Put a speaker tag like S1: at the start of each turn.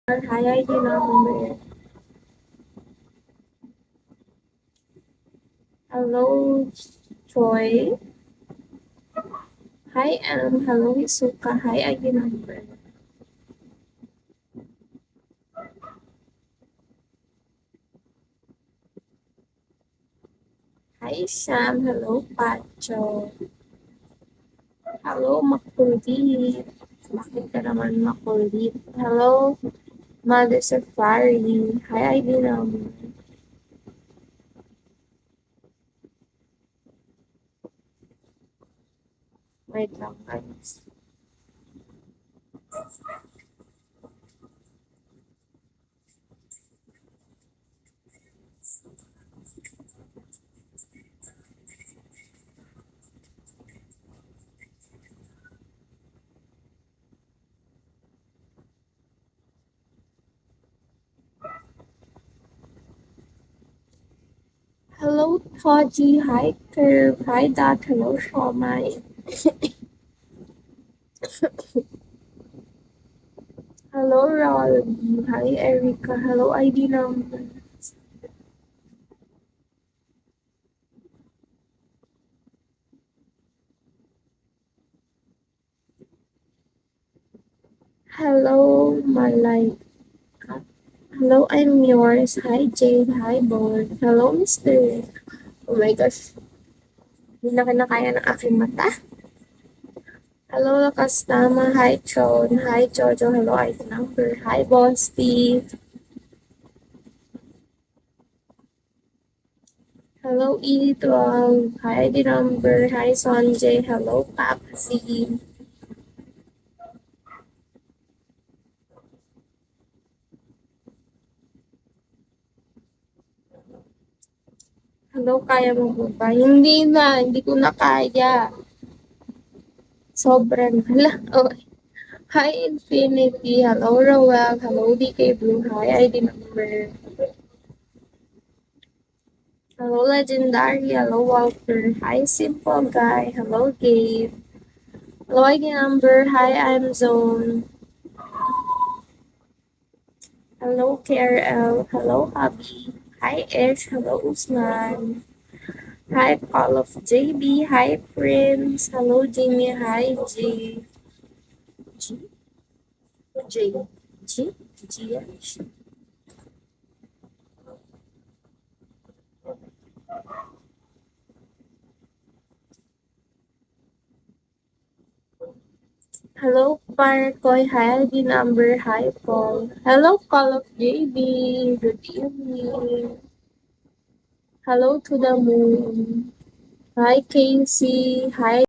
S1: Hi, ID number. Hello, Joy. Hi, hello, Isuka. Hi, ID number. Hi, Sam. Hello, Pacho. Hello, Makulit. Bakit ka naman makulit? Hello, Mother Safari. Hi, ID number. Wait lang, guys. Hello, Toji. Hi, Curve. Hi, Dot. Hello, Shomai. Hello, Rolly. Hi, Erica. Hello, ID number. Hello, Malay. Hello, I'm yours. Hi, Jade. Hi, Board. Hello, Mister. Oh my gosh. Hindi na kinakaya ng aking mata. Hello, Lakastama. Hi, Chon. Hi, Jojo. Hello, ID number. Hi, Boss P. Hello, E12. Hi, ID number. Hi, Sanjay. Hello, Papsi. Hello, kaya mo po ba? Hindi na. Hindi ko na kaya. Sobrang. Hala. Oh. Hi, Infinity. Hello, Roel. Hello, DK Blue. Hi, ID number. Hello, Legendary. Hello, Walter. Hi, Simple Guy. Hello, Gabe. Hello, ID number. Hi, I'm Zone. Hello, KRL. Hello, Hubby. Hi, Ish. Hello, Usman. Hi, Call of JB. Hi, Prince. Hello, Jimmy. Hi, G. G. J. G. G. Hello, Parkoy. Hi, ID number. Hi, Paul. Hello, Call of JB. Good evening. Hello to the moon. Hi, Casey. Hi,